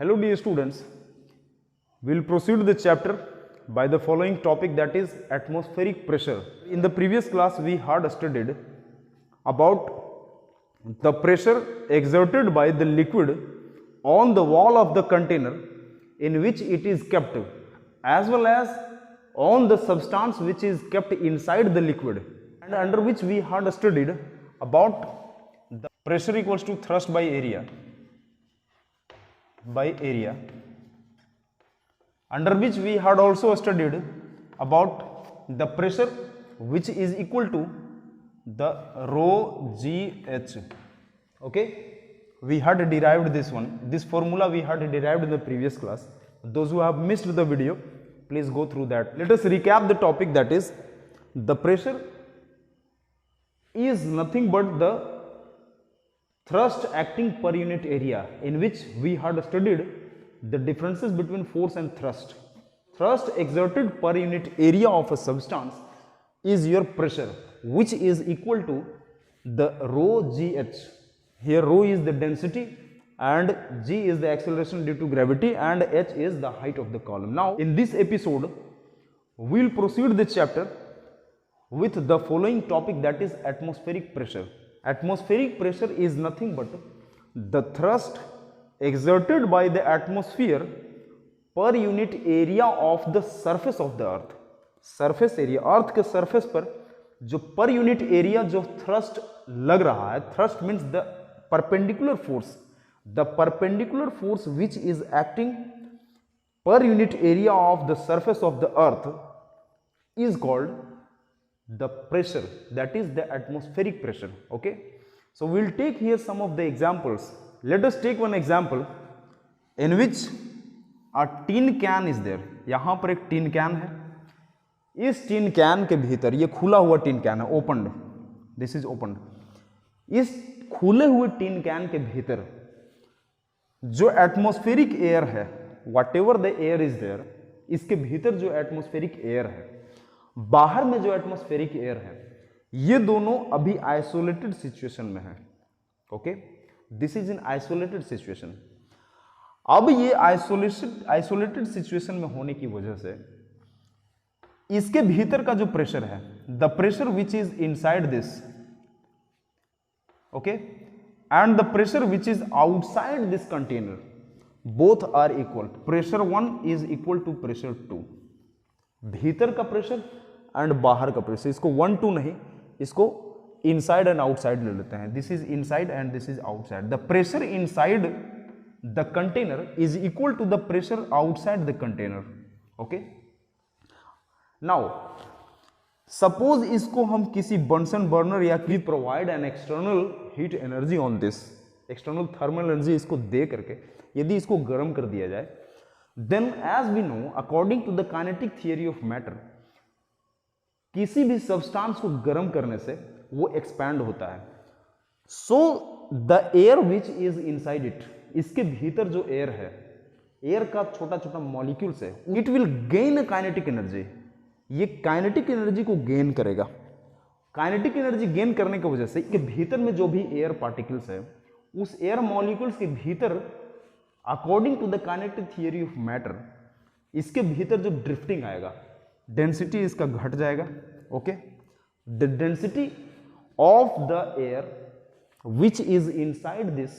Hello dear students, we will proceed the chapter by the following topic, that is atmospheric pressure. In the previous class we had studied about the pressure exerted by the liquid on the wall of the container in which it is kept, as well as on the substance which is kept inside the liquid, and under which we had studied about the pressure equals to thrust by area, under which we had also studied about the pressure which is equal to the rho gh. Okay, we had derived this one, this formula we had derived in the previous class. Those who have missed the video, please go through that. Let us recap the topic, that is the pressure is nothing but the thrust acting per unit area, in which we had studied the differences between force and thrust. Thrust exerted per unit area of a substance is your pressure, which is equal to the rho gh. Here rho is the density and g is the acceleration due to gravity and h is the height of the column. Now in this episode we will proceed the chapter with the following topic, that is atmospheric pressure. Atmospheric pressure is nothing but the thrust exerted by the atmosphere per unit area of the surface of the earth. surface area, अर्थ के surface पर जो per unit area जो thrust लग रहा है, thrust means the perpendicular force, the perpendicular force which is acting per unit area of the surface of the earth is called the pressure, that is the atmospheric pressure. Okay, so we will take here some of the examples. Let us take one example in which a tin can is there. यहाँ पर एक tin can है, इस tin can के भीतर, ये खुला हुआ tin can है, opened, this is opened. इस खुले हुए tin can के भीतर जो atmospheric air है, whatever the air is there, इसके भीतर जो atmospheric air है, बाहर में जो एटमॉस्फेरिक एयर है, ये दोनों अभी आइसोलेटेड सिचुएशन में है. Okay, this is in isolated situation. अब ये आइसोलेटेड सिचुएशन में होने की वजह से इसके भीतर का जो प्रेशर है, the pressure which is inside this, okay, and the pressure which is outside this container, both are equal. Pressure 1 is equal to pressure 2. भीतर का प्रेशर एंड बाहर का प्रेशर, इसको 1 2 नहीं, इसको इनसाइड एंड आउटसाइड ले लेते हैं. This is inside and this is outside. The pressure inside the container is equal to the pressure outside the container. Okay, now suppose इसको हम किसी बंसन बर्नर या कि provide an external heat energy on this, external thermal energy इसको दे करके यदि इसको गर्म कर दिया जाए, then as we know according to the kinetic theory of matter, किसी भी सब्सटेंस को गर्म करने से वो एक्सपैंड होता है. So the air which is inside it, इसके भीतर जो एयर है, एयर का छोटा छोटा मॉलिक्यूल्स है, it will gain kinetic energy. ये काइनेटिक एनर्जी को गेन करेगा. काइनेटिक एनर्जी गेन करने की वजह से इसके भीतर में जो भी एयर पार्टिकल्स है, उस एयर मॉलिक्यूल्स के भीतर according to the kinetic theory of matter, इसके भीतर जो ड्रिफ्टिंग आएगा, डेंसिटी इसका घट जाएगा. Okay, the density of the air which is inside this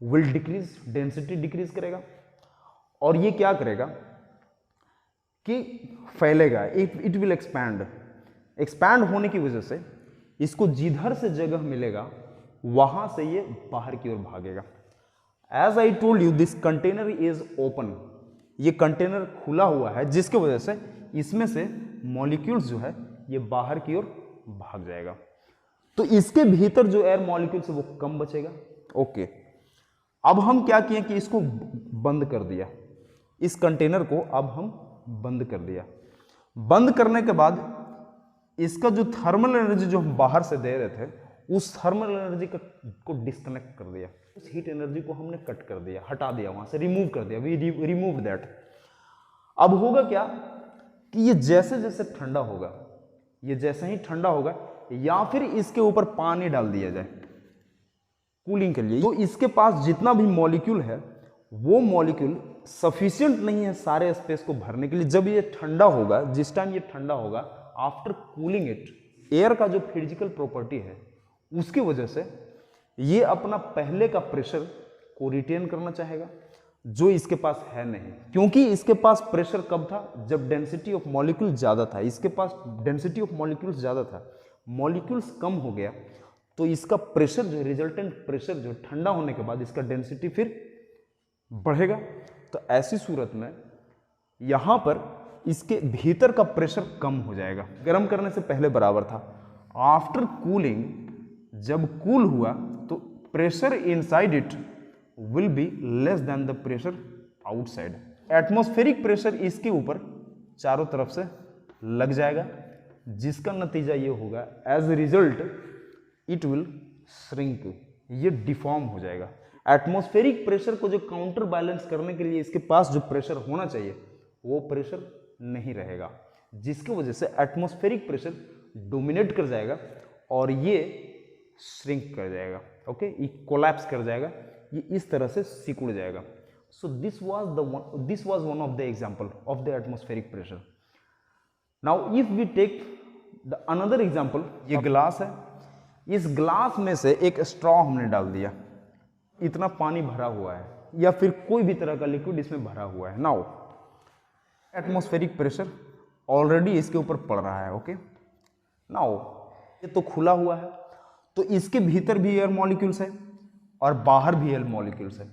will decrease, density decrease करेगा. और ये क्या करेगा कि फैलेगा, इट विल एक्सपैंड. एक्सपैंड होने की वजह से इसको जिधर से जगह मिलेगा वहां से ये बाहर की ओर भागेगा. As I told you, this container is open. ये कंटेनर खुला हुआ है, जिसकी वजह से इसमें से मॉलिक्यूल्स जो है ये बाहर की ओर भाग जाएगा. तो इसके भीतर जो एयर मॉलिक्यूल्स है वो कम बचेगा. ओके, अब हम क्या किए कि इसको बंद कर दिया, इस कंटेनर को अब हम बंद कर दिया. बंद करने के बाद इसका जो थर्मल एनर्जी जो हम बाहर से दे रहे थे, उस थर्मल एनर्जी को डिस्कनेक्ट कर दिया. उस हीट एनर्जी को हमने कट कर दिया, हटा दिया, वहां से रिमूव कर दिया. We remove that. अब होगा क्या कि ये जैसे जैसे ठंडा होगा, ये जैसे ही ठंडा होगा, या फिर इसके ऊपर पानी डाल दिया जाए कूलिंग के लिए, तो इसके पास जितना भी मॉलिक्यूल है वो मॉलिक्यूल सफिशिएंट नहीं है सारे स्पेस को भरने के लिए। जब ये ठंडा होगा, जिस टाइम ये ठंडा होगा, आफ्टर कूलिंग इट, एयर का जो फिजिकल प्रॉपर्टी है उसकी वजह से ये अपना पहले का प्रेशर को रिटेन करना चाहेगा, जो इसके पास है नहीं। क्योंकि इसके पास प्रेशर कब था? जब डेंसिटी ऑफ मॉलिक्यूल ज्यादा था। इसके पास डेंसिटी ऑफ मॉलिक्यूल्स ज्यादा था, मॉलिक्यूल्स कम हो गया तो इसका प्रेशर जो रिजल्टेंट प्रेशर जो ठंडा होने के बाद इसका डेंसिटी फिर बढ़ेगा। तो ऐसी सूरत में यहां पर इसके भीतर का प्रेशर कम हो जाएगा, गर्म करने से पहले बराबर था। आफ्टर कूलिंग, जब कूल हुआ तो pressure inside it will be less than the pressure outside. Atmospheric pressure इसके ऊपर चारों तरफ से लग जाएगा, जिसका नतीजा ये होगा, as a result it will shrink, ये डिफॉर्म हो जाएगा। एटमॉस्फेरिक प्रेशर को जो काउंटर बैलेंस करने के लिए इसके पास जो प्रेशर होना चाहिए वो प्रेशर नहीं रहेगा, जिसकी वजह से एटमॉस्फेरिक प्रेशर डोमिनेट कर जाएगा और ये श्रिंक कर जाएगा। ओके, ये कोलैप्स कर जाएगा, ये इस तरह से सिकुड़ जाएगा। So this was one of the example of the atmospheric pressure. Now if we take the another example, ये ग्लास है, इस ग्लास में से एक स्ट्रॉ हमने डाल दिया, इतना पानी भरा हुआ है या फिर कोई भी तरह का लिक्विड इसमें भरा हुआ है। नाउ एटमॉस्फेरिक प्रेशर ऑलरेडी इसके ऊपर पड़ रहा है। ओके, नाउ ये तो खुला हुआ है, तो इसके भीतर भी एयर मॉलिक्यूल्स है और बाहर भी एयर मॉलिक्यूल्स है।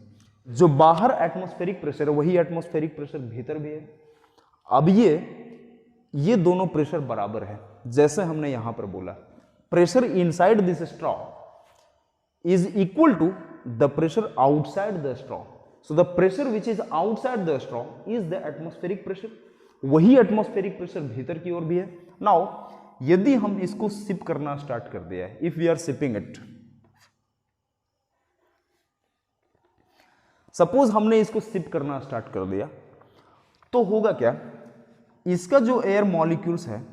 जो बाहर एटमॉस्फेरिक प्रेशर है वही एटमॉस्फेरिक प्रेशर भीतर भी है। अब ये दोनों प्रेशर बराबर है, जैसे हमने यहां पर बोला, pressure inside this straw is equal to the pressure outside the straw. So the pressure which is outside the straw is the atmospheric pressure. वही एटमॉस्फेरिक प्रेशर भीतर की ओर भी है। नाउ यदि हम इसको सिप करना स्टार्ट कर दिया है, if we are sipping it, suppose हमने इसको सिप करना स्टार्ट कर दिया, तो होगा क्या, इसका जो एयर मॉलिक्यूल्स है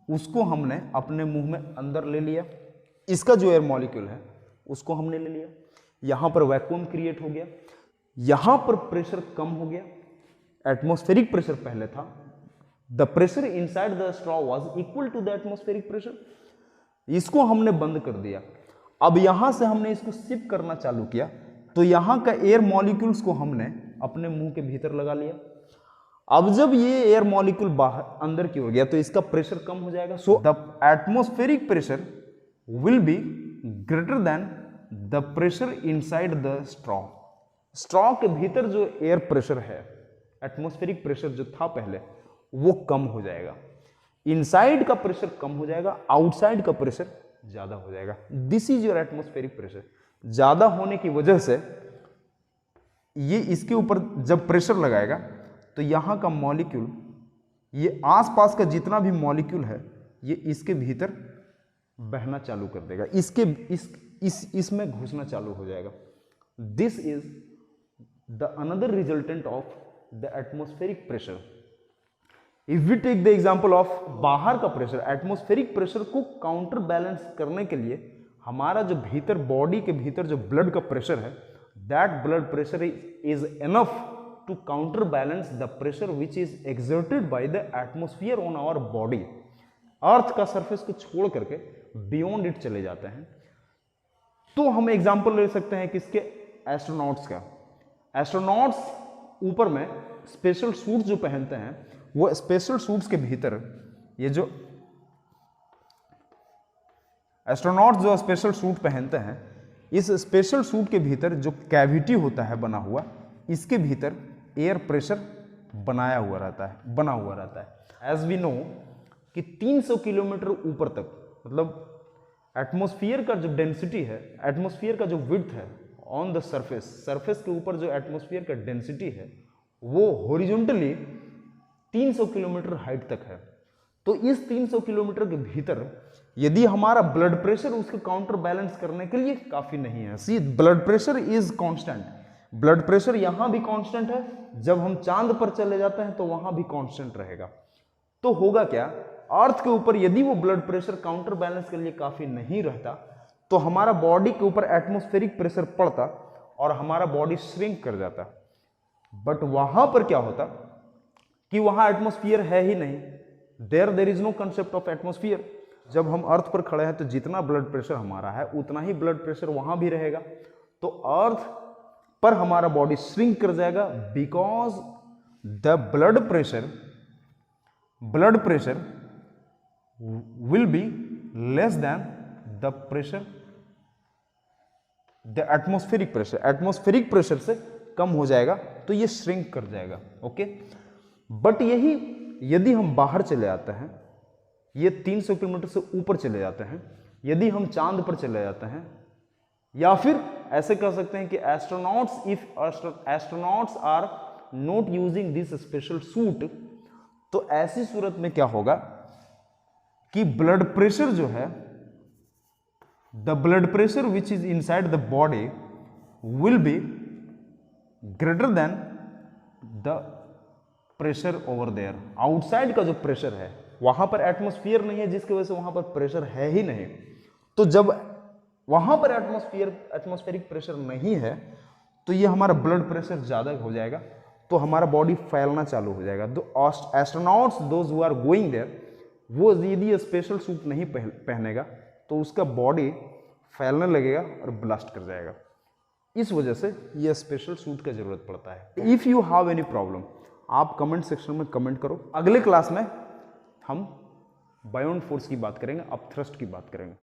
उसको हमने अपने मुंह में अंदर ले लिया, इसका जो एयर मॉलिक्यूल है उसको हमने ले लिया, यहां पर वैक्यूम क्रिएट हो गया, यहां पर प्रेशर कम हो गया, एटमॉस्फेरिक प्रेशर पहले था, the pressure inside the straw was equal to the atmospheric pressure, इसको हमने बंद कर दिया। अब यहां से हमने इसको सिप करना चालू किया, तो यहां का एयर मॉलिक्यूल्स को हमने अपने मुंह के भीतर लगा लिया। अब जब ये एयर मॉलिक्यूल बाहर अंदर की ओर गया तो इसका प्रेशर कम हो जाएगा। So the atmospheric pressure will be greater than the pressure inside the straw. Straw के भीतर जो एयर प्रेशर है, एटमॉस्फेरिक प्रेशर जो था पहले, वो कम हो जाएगा। इनसाइड का प्रेशर कम हो जाएगा, आउटसाइड का प्रेशर ज्यादा हो जाएगा। This is your atmospheric pressure. ज्यादा होने की वजह से ये इसके ऊपर जब प्रेशर लगाएगा तो यहां का मॉलिक्यूल, ये आसपास का जितना भी मॉलिक्यूल है, ये इसके भीतर बहना चालू कर देगा, इसमें घुसना चालू हो जाएगा। This is the another resultant of the atmospheric pressure. If we take the example of बाहर का प्रेशर, एटमॉस्फेरिक प्रेशर को काउंटर बैलेंस करने के लिए हमारा जो भीतर, बॉडी के भीतर जो ब्लड का प्रेशर है, that blood pressure is enough to counter balance the pressure which is exerted by the atmosphere on our body. Earth का सरफेस को छोड़ करके बियॉन्ड इट चले जाते हैं। तो हम एग्जांपल ले सकते हैं किसके, एस्ट्रोनॉट्स का। एस्ट्रोनॉट्स ऊपर में स्पेशल सूट जो पहनते हैं, वो स्पेशल सूट्स के भीतर, ये जो एस्ट्रोनॉट जो स्पेशल सूट पहनते हैं, इस स्पेशल सूट के भीतर जो कैविटी होता है बना हुआ, इसके भीतर एयर प्रेशर बना हुआ रहता है। एज वी नो कि 300 किलोमीटर ऊपर तक, मतलब एटमॉस्फेयर का जो डेंसिटी है, एटमॉस्फेयर का जो विड्थ है ऑन द सरफेस के ऊपर जो एटमॉस्फेयर का डेंसिटी है वो हॉरिजॉन्टली 300 किलोमीटर हाइट तक है। तो इस 300 किलोमीटर के भीतर यदि हमारा ब्लड प्रेशर उसको काउंटर बैलेंस करने के लिए काफी नहीं है। See, blood pressure is constant. Blood pressure यहां भी कांस्टेंट है, जब हम चांद पर चले जाते हैं तो वहां भी कांस्टेंट रहेगा। तो होगा क्या, अर्थ के ऊपर यदि वो ब्लड प्रेशर काउंटर बैलेंस के लिए काफी नहीं रहता तो हमारा बॉडी के ऊपर एटमॉस्फेरिक प्रेशर पड़ता और हमारा बॉडी श्रिंक कर जाता। बट वहां पर क्या होता कि वहां एटमॉस्फेयर है ही नहीं, there is no concept of atmosphere. जब हम अर्थ पर खड़े हैं तो जितना ब्लड प्रेशर हमारा है उतना ही ब्लड प्रेशर वहां भी रहेगा, तो अर्थ पर हमारा बॉडी श्रिंक कर जाएगा, because the blood pressure will be less than the pressure, the atmospheric pressure से कम हो जाएगा, तो ये श्रिंक कर जाएगा। ओके, बट यही यदि हम बाहर चले आते हैं, ये 300 किलोमीटर से ऊपर चले जाते हैं, यदि हम चांद पर चले जाते हैं, या फिर ऐसे कह सकते हैं कि astronauts are not using this special suit, तो ऐसी सूरत में क्या होगा कि ब्लड प्रेशर जो है, the blood pressure which is inside the body will be greater than the pressure over there. Outside का जो प्रेशर है, वहां पर एटमॉस्फेयर नहीं है, जिसकी वजह से वहां पर प्रेशर है ही नहीं, तो जब वहां पर एटमॉस्फेरिक प्रेशर नहीं है तो ये हमारा ब्लड प्रेशर ज्यादा हो जाएगा, तो हमारा बॉडी फैलना चालू हो जाएगा। तो astronauts those who are going there, वो यदि स्पेशल सूट नहीं पहनेगा तो उसका बॉडी फैलने लगेगा और ब्लास्ट कर जाएगा। इस वजह से ये स्पेशल सूट का जरूरत पड़ता है। If you have any problem, आप कमेंट सेक्शन में कमेंट करो। अगले क्लास में हम बायोन फोर्स की बात करेंगे, अब थ्रस्ट की बात करेंगे।